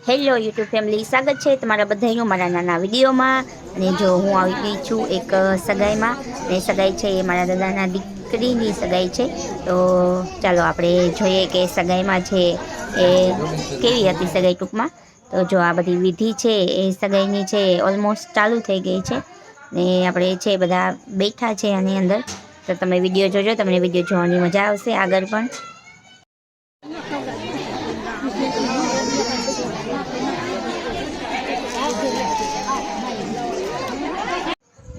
Hello YouTube family, સ્વાગત છે તમારા બધાનું મારા નાના વિડીયોમાં। અને જો હું આવી ગઈ છું એક સગાઈમાં, અને સગાઈ છે એ મારા દાદાના દીકરીની સગાઈ છે। તો ચાલો આપણે જોઈએ કે સગાઈમાં છે એ કેવી હતી સગાઈ ટૂંકમાં। તો જો આ બધી વિધિ છે એ સગાઈની છે ઓલમોસ્ટ ચાલુ થઈ ગઈ છે, ને આપણે છે બધા બેઠા છે આની અંદર। તો તમે વિડીયો જોજો, તમને વિડીયો જોવાની મજા આવશે આગળ પણ।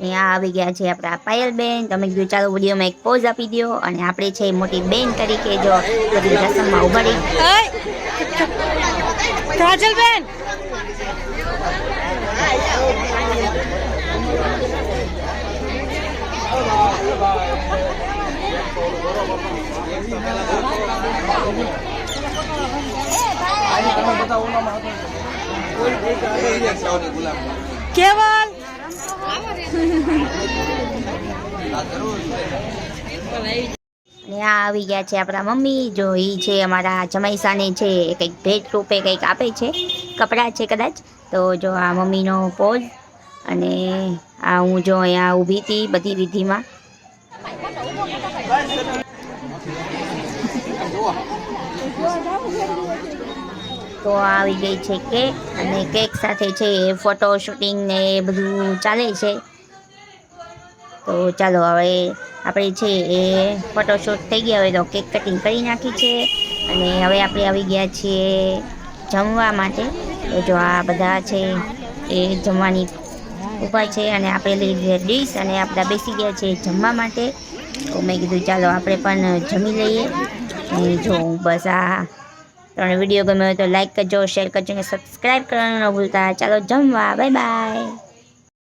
અહીંયા આવી ગયા છે આપણા પાયલબેન। તમે કીધું ચાલો વિડીયોમાં એક પોઝ આપી દો, અને આપણે છે મોટી બેન તરીકે જો બધી રસમમાં ઉભા રહી। કાજલબેન કેવલ અને આ આવી ગયા છે આપણા મમ્મી। જો એ છે અમારા જમાઈસાને છે કંઈક ભેટ રૂપે કંઈક આપે છે, કપડાં છે કદાચ। તો જો આ મમ્મીનો પોઝ, અને આ હું જો અહીંયા ઊભી હતી બધી વિધિમાં। તો આવી ગઈ છે કેક, અને કેક સાથે છે ફોટો શૂટિંગ ને એ બધું ચાલે છે। તો ચાલો હવે આપણે છે એ ફોટોશૂટ થઈ ગયા હોય તો કેક કટિંગ કરી નાખી છે, અને હવે આપણે આવી ગયા છીએ જમવા માટે। તો જો આ બધા છે એ જમવાની ઊભા છે, અને આપણે લઈ ગયા ડીશ, અને આપણે બેસી ગયા છે જમવા માટે। તો મેં કીધું ચાલો આપણે પણ જમી લઈએ। અને જો બસ આ તમને વિડીયો ગમ્યો હોય તો લાઈક કરજો, શેર કરજો અને સબસ્ક્રાઈબ કરવાનું ન ભૂલતા। ચાલો જમવા, બાય બાય।